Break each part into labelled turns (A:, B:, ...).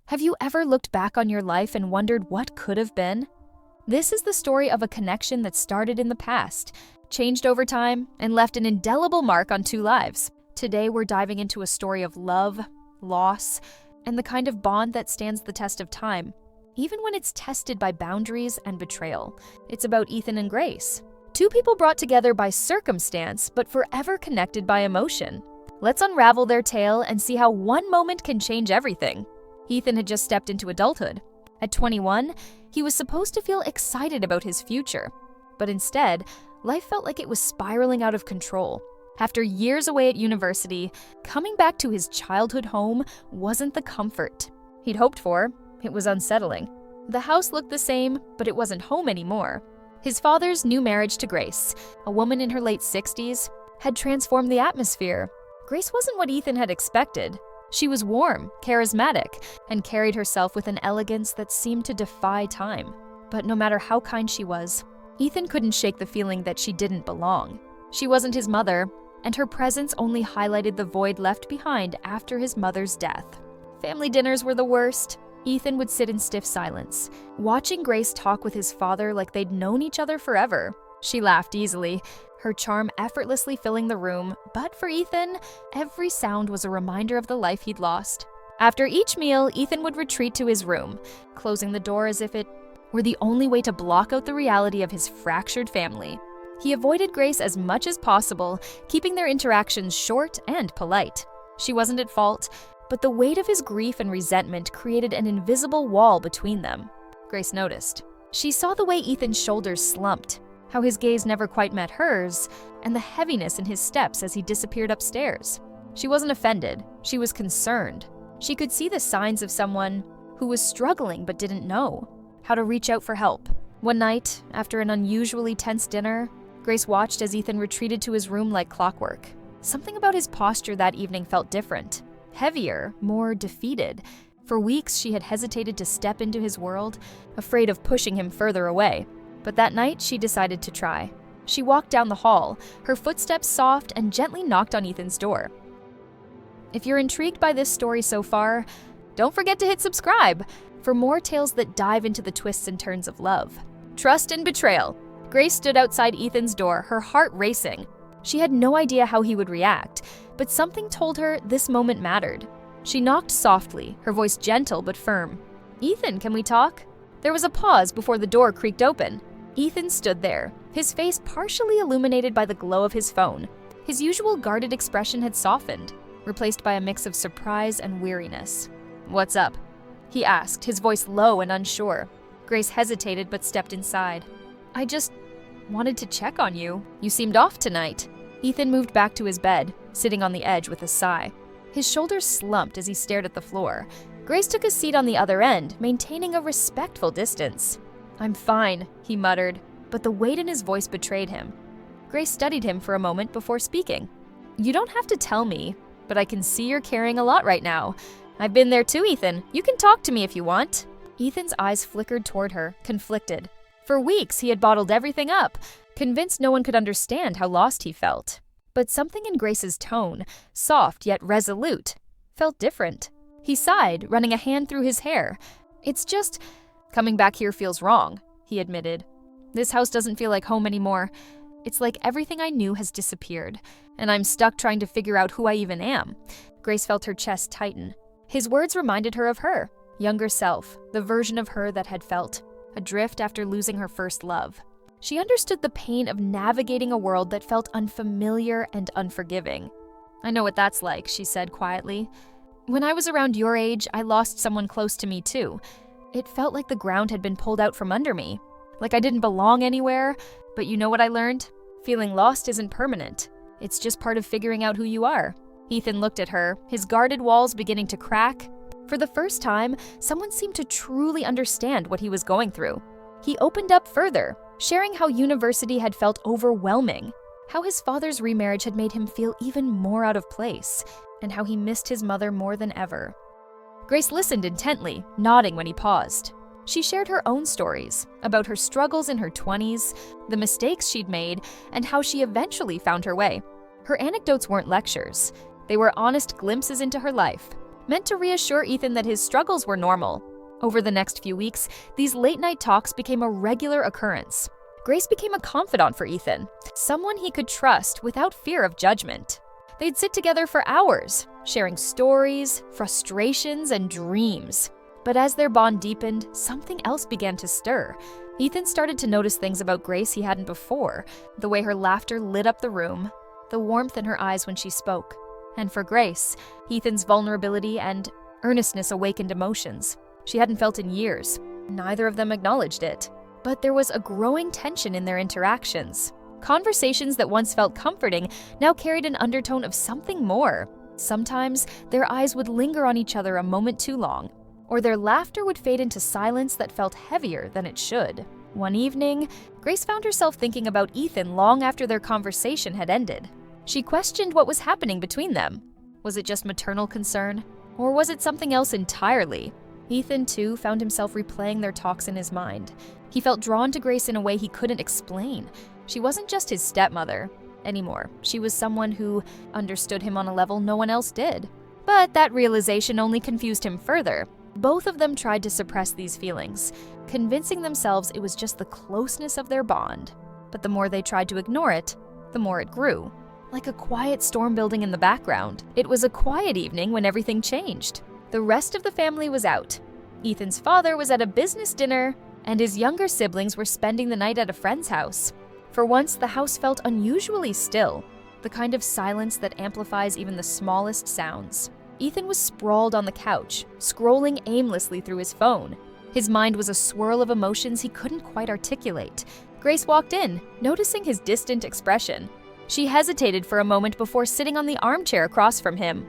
A: Have you ever looked back on your life and wondered what could have been? This is the story of a connection that started in the past, changed over time, and left an indelible mark on two lives. Today we're diving into a story of love, loss, and the kind of bond that stands the test of time, even when it's tested by boundaries and betrayal. It's about Ethan and Grace, two people brought together by circumstance but forever connected by emotion. Let's unravel their tale and see how one moment can change everything. Ethan had just stepped into adulthood. At 21, he was supposed to feel excited about his future, but instead, life felt like it was spiraling out of control. After years away at university, coming back to his childhood home wasn't the comfort he'd hoped for. It was unsettling. The house looked the same, but it wasn't home anymore. His father's new marriage to Grace, a woman in her late 60s, had transformed the atmosphere. Grace wasn't what Ethan had expected. She was warm, charismatic, and carried herself with an elegance that seemed to defy time. But no matter how kind she was, Ethan couldn't shake the feeling that she didn't belong. She wasn't his mother, and her presence only highlighted the void left behind after his mother's death. Family dinners were the worst. Ethan would sit in stiff silence, watching Grace talk with his father like they'd known each other forever. She laughed easily, her charm effortlessly filling the room, but for Ethan, every sound was a reminder of the life he'd lost. After each meal, Ethan would retreat to his room, closing the door as if it were the only way to block out the reality of his fractured family. He avoided Grace as much as possible, keeping their interactions short and polite. She wasn't at fault, but the weight of his grief and resentment created an invisible wall between them. Grace noticed. She saw the way Ethan's shoulders slumped, how his gaze never quite met hers, and the heaviness in his steps as he disappeared upstairs. She wasn't offended, she was concerned. She could see the signs of someone who was struggling but didn't know how to reach out for help. One night, after an unusually tense dinner, Grace watched as Ethan retreated to his room like clockwork. Something about his posture that evening felt different. Heavier, more defeated. For weeks, she had hesitated to step into his world, afraid of pushing him further away. But that night, she decided to try. She walked down the hall, her footsteps soft, and gently knocked on Ethan's door. If you're intrigued by this story so far, don't forget to hit subscribe for more tales that dive into the twists and turns of love, trust, and betrayal. Grace stood outside Ethan's door, her heart racing. She had no idea how he would react, but something told her this moment mattered. She knocked softly, her voice gentle but firm. "Ethan, can we talk?" There was a pause before the door creaked open. Ethan stood there, his face partially illuminated by the glow of his phone. His usual guarded expression had softened, replaced by a mix of surprise and weariness. "What's up?" he asked, his voice low and unsure. Grace hesitated but stepped inside. "I just wanted to check on you. You seemed off tonight." Ethan moved back to his bed, sitting on the edge with a sigh. His shoulders slumped as he stared at the floor. Grace took a seat on the other end, maintaining a respectful distance. "I'm fine," he muttered, but the weight in his voice betrayed him. Grace studied him for a moment before speaking. "You don't have to tell me, but I can see you're carrying a lot right now. I've been there too, Ethan. You can talk to me if you want." Ethan's eyes flickered toward her, conflicted. For weeks, he had bottled everything up, convinced no one could understand how lost he felt. But something in Grace's tone, soft yet resolute, felt different. He sighed, running a hand through his hair. "It's just, coming back here feels wrong," he admitted. "This house doesn't feel like home anymore. It's like everything I knew has disappeared, and I'm stuck trying to figure out who I even am." Grace felt her chest tighten. His words reminded her of her younger self, the version of her that had felt adrift after losing her first love. She understood the pain of navigating a world that felt unfamiliar and unforgiving. "I know what that's like," she said quietly. "When I was around your age, I lost someone close to me too. It felt like the ground had been pulled out from under me, like I didn't belong anywhere. But you know what I learned? Feeling lost isn't permanent. It's just part of figuring out who you are." Ethan looked at her, his guarded walls beginning to crack. For the first time, someone seemed to truly understand what he was going through. He opened up further, sharing how university had felt overwhelming, how his father's remarriage had made him feel even more out of place, and how he missed his mother more than ever. Grace listened intently, nodding when he paused. She shared her own stories about her struggles in her 20s, the mistakes she'd made, and how she eventually found her way. Her anecdotes weren't lectures. They were honest glimpses into her life, meant to reassure Ethan that his struggles were normal. Over the next few weeks, these late-night talks became a regular occurrence. Grace became a confidant for Ethan, someone he could trust without fear of judgment. They'd sit together for hours, sharing stories, frustrations, and dreams. But as their bond deepened, something else began to stir. Ethan started to notice things about Grace he hadn't before, the way her laughter lit up the room, the warmth in her eyes when she spoke. And for Grace, Ethan's vulnerability and earnestness awakened emotions she hadn't felt in years. Neither of them acknowledged it. But there was a growing tension in their interactions. Conversations that once felt comforting now carried an undertone of something more. Sometimes their eyes would linger on each other a moment too long, or their laughter would fade into silence that felt heavier than it should. One evening, Grace found herself thinking about Ethan long after their conversation had ended. She questioned what was happening between them. Was it just maternal concern? Or was it something else entirely? Ethan, too, found himself replaying their talks in his mind. He felt drawn to Grace in a way he couldn't explain. She wasn't just his stepmother anymore. She was someone who understood him on a level no one else did. But that realization only confused him further. Both of them tried to suppress these feelings, convincing themselves it was just the closeness of their bond. But the more they tried to ignore it, the more it grew. Like a quiet storm building in the background. It was a quiet evening when everything changed. The rest of the family was out. Ethan's father was at a business dinner, and his younger siblings were spending the night at a friend's house. For once, the house felt unusually still, the kind of silence that amplifies even the smallest sounds. Ethan was sprawled on the couch, scrolling aimlessly through his phone. His mind was a swirl of emotions he couldn't quite articulate. Grace walked in, noticing his distant expression. She hesitated for a moment before sitting on the armchair across from him.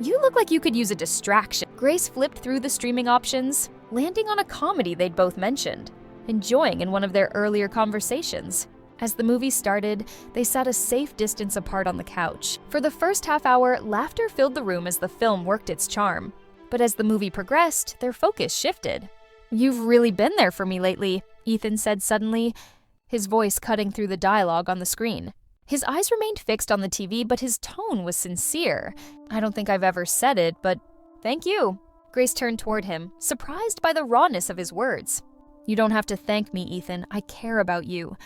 A: "You look like you could use a distraction." Grace flipped through the streaming options, landing on a comedy they'd both mentioned, enjoying in one of their earlier conversations. As the movie started, they sat a safe distance apart on the couch. For the first half hour, laughter filled the room as the film worked its charm. But as the movie progressed, their focus shifted. "You've really been there for me lately," Ethan said suddenly, his voice cutting through the dialogue on the screen. His eyes remained fixed on the TV, but his tone was sincere. "I don't think I've ever said it, but thank you." Grace turned toward him, surprised by the rawness of his words. "You don't have to thank me, Ethan. I care about you.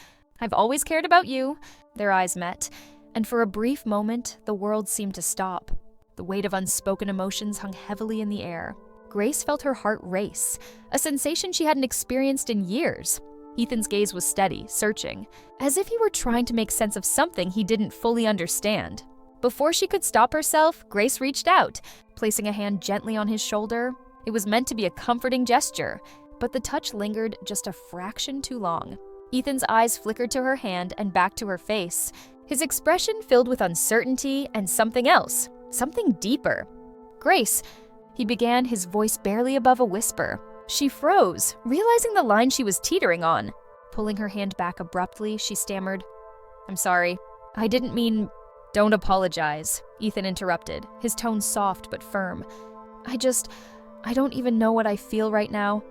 A: I've always cared about you." Their eyes met, and for a brief moment, the world seemed to stop. The weight of unspoken emotions hung heavily in the air. Grace felt her heart race, a sensation she hadn't experienced in years. Ethan's gaze was steady, searching, as if he were trying to make sense of something he didn't fully understand. Before she could stop herself, Grace reached out, placing a hand gently on his shoulder. It was meant to be a comforting gesture, but the touch lingered just a fraction too long. Ethan's eyes flickered to her hand and back to her face, his expression filled with uncertainty and something else, something deeper. "Grace," he began, his voice barely above a whisper. She froze, realizing the line she was teetering on. Pulling her hand back abruptly, she stammered, "I'm sorry. I didn't mean—" "Don't apologize," Ethan interrupted, his tone soft but firm. I don't even know what I feel right now."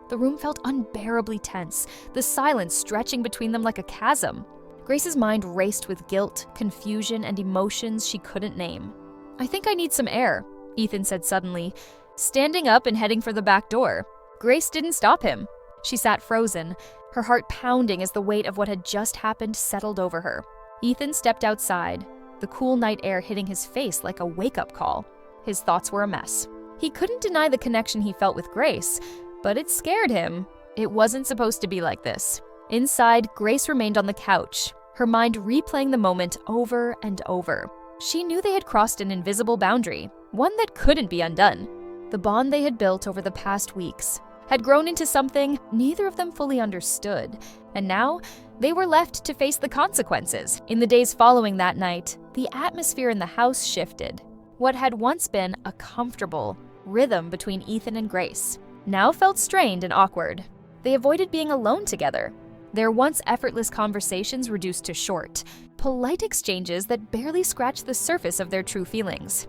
A: The room felt unbearably tense, the silence stretching between them like a chasm. Grace's mind raced with guilt, confusion, and emotions she couldn't name. "I think I need some air," Ethan said suddenly, standing up and heading for the back door. Grace didn't stop him. She sat frozen, her heart pounding as the weight of what had just happened settled over her. Ethan stepped outside, the cool night air hitting his face like a wake-up call. His thoughts were a mess. He couldn't deny the connection he felt with Grace, but it scared him. It wasn't supposed to be like this. Inside, Grace remained on the couch, her mind replaying the moment over and over. She knew they had crossed an invisible boundary, one that couldn't be undone. The bond they had built over the past weeks had grown into something neither of them fully understood, and now they were left to face the consequences. In the days following that night, the atmosphere in the house shifted. What had once been a comfortable rhythm between Ethan and Grace now felt strained and awkward. They avoided being alone together. Their once effortless conversations reduced to short, polite exchanges that barely scratched the surface of their true feelings.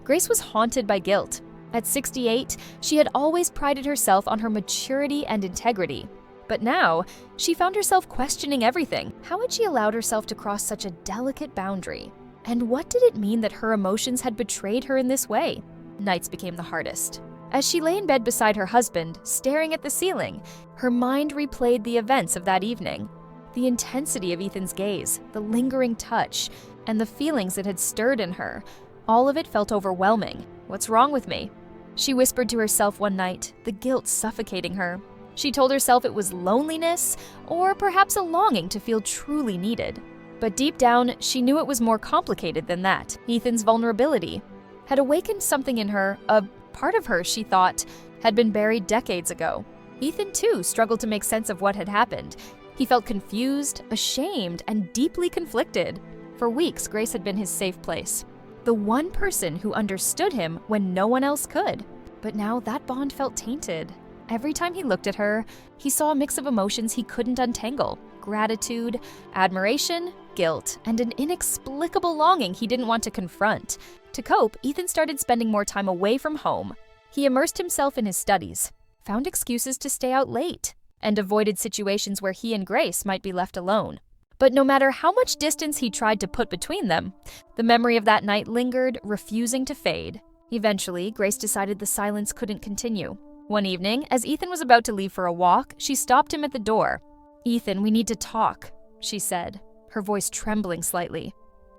A: Grace was haunted by guilt. At 68, she had always prided herself on her maturity and integrity. But now, she found herself questioning everything. How had she allowed herself to cross such a delicate boundary? And what did it mean that her emotions had betrayed her in this way? nights became the hardest. As she lay in bed beside her husband, staring at the ceiling, her mind replayed the events of that evening. The intensity of Ethan's gaze, the lingering touch, and the feelings it had stirred in her, all of it felt overwhelming. What's wrong with me? She whispered to herself one night, the guilt suffocating her. She told herself it was loneliness, or perhaps a longing to feel truly needed. But deep down, she knew it was more complicated than that. Ethan's vulnerability had awakened something in her, a part of her she thought had been buried decades ago. Ethan, too, struggled to make sense of what had happened. He felt confused, ashamed, and deeply conflicted. For weeks, Grace had been his safe place, the one person who understood him when no one else could. But now that bond felt tainted. Every time he looked at her, he saw a mix of emotions he couldn't untangle: gratitude, admiration, guilt, and an inexplicable longing he didn't want to confront. To cope, Ethan started spending more time away from home. He immersed himself in his studies, found excuses to stay out late, and avoided situations where he and Grace might be left alone. But no matter how much distance he tried to put between them, the memory of that night lingered, refusing to fade. Eventually, Grace decided the silence couldn't continue. One evening, as Ethan was about to leave for a walk, she stopped him at the door. "Ethan, we need to talk," she said, her voice trembling slightly.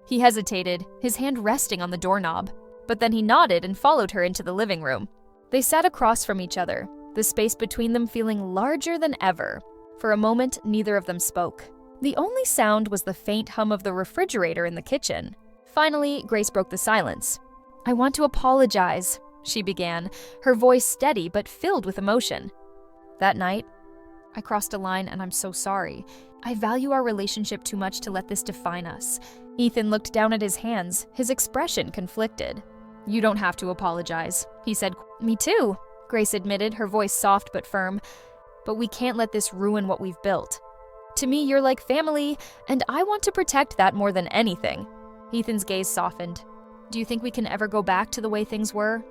A: He hesitated, his hand resting on the doorknob, but then he nodded and followed her into the living room. They sat across from each other, the space between them feeling larger than ever. For a moment, neither of them spoke. The only sound was the faint hum of the refrigerator in the kitchen. Finally, Grace broke the silence. "I want to apologize," she began, her voice steady but filled with emotion. "That night, I crossed a line and I'm so sorry. I value our relationship too much to let this define us." Ethan looked down at his hands, his expression conflicted. "You don't have to apologize," he said. "Me too," Grace admitted, her voice soft but firm. "But we can't let this ruin what we've built. To me, you're like family, and I want to protect that more than anything." Ethan's gaze softened. "Do you think we can ever go back to the way things were?"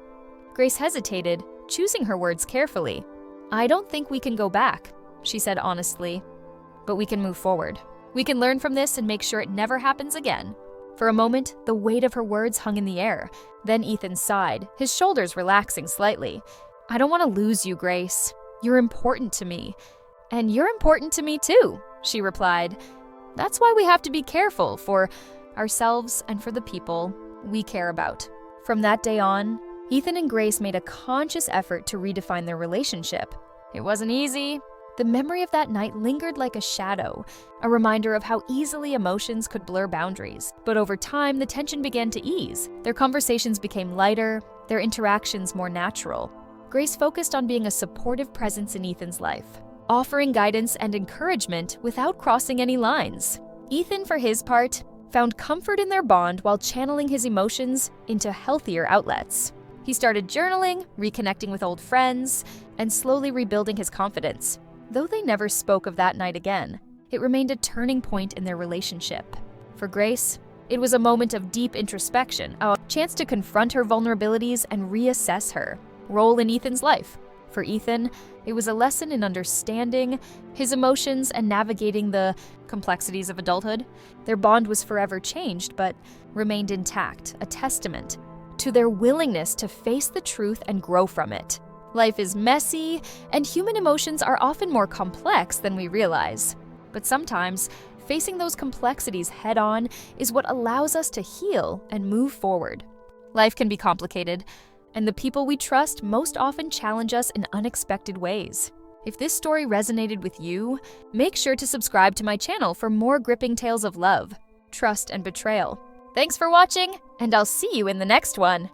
A: Grace hesitated, choosing her words carefully. "I don't think we can go back," she said honestly. "But we can move forward. We can learn from this and make sure it never happens again." For a moment, the weight of her words hung in the air. Then Ethan sighed, his shoulders relaxing slightly. "I don't want to lose you, Grace. You're important to me. And you're important to me too," she replied. "That's why we have to be careful for ourselves and for the people we care about." From that day on, Ethan and Grace made a conscious effort to redefine their relationship. It wasn't easy. The memory of that night lingered like a shadow, a reminder of how easily emotions could blur boundaries. But over time, the tension began to ease. Their conversations became lighter, their interactions more natural. Grace focused on being a supportive presence in Ethan's life, offering guidance and encouragement without crossing any lines. Ethan, for his part, found comfort in their bond while channeling his emotions into healthier outlets. He started journaling, reconnecting with old friends, and slowly rebuilding his confidence. Though they never spoke of that night again, it remained a turning point in their relationship. For Grace, it was a moment of deep introspection, a chance to confront her vulnerabilities and reassess her role in Ethan's life. For Ethan, it was a lesson in understanding his emotions and navigating the complexities of adulthood. Their bond was forever changed, but remained intact, a testament to their willingness to face the truth and grow from it. Life is messy, and human emotions are often more complex than we realize. But sometimes, facing those complexities head-on is what allows us to heal and move forward. Life can be complicated, and the people we trust most often challenge us in unexpected ways. If this story resonated with you, make sure to subscribe to my channel for more gripping tales of love, trust, and betrayal. Thanks for watching, and I'll see you in the next one.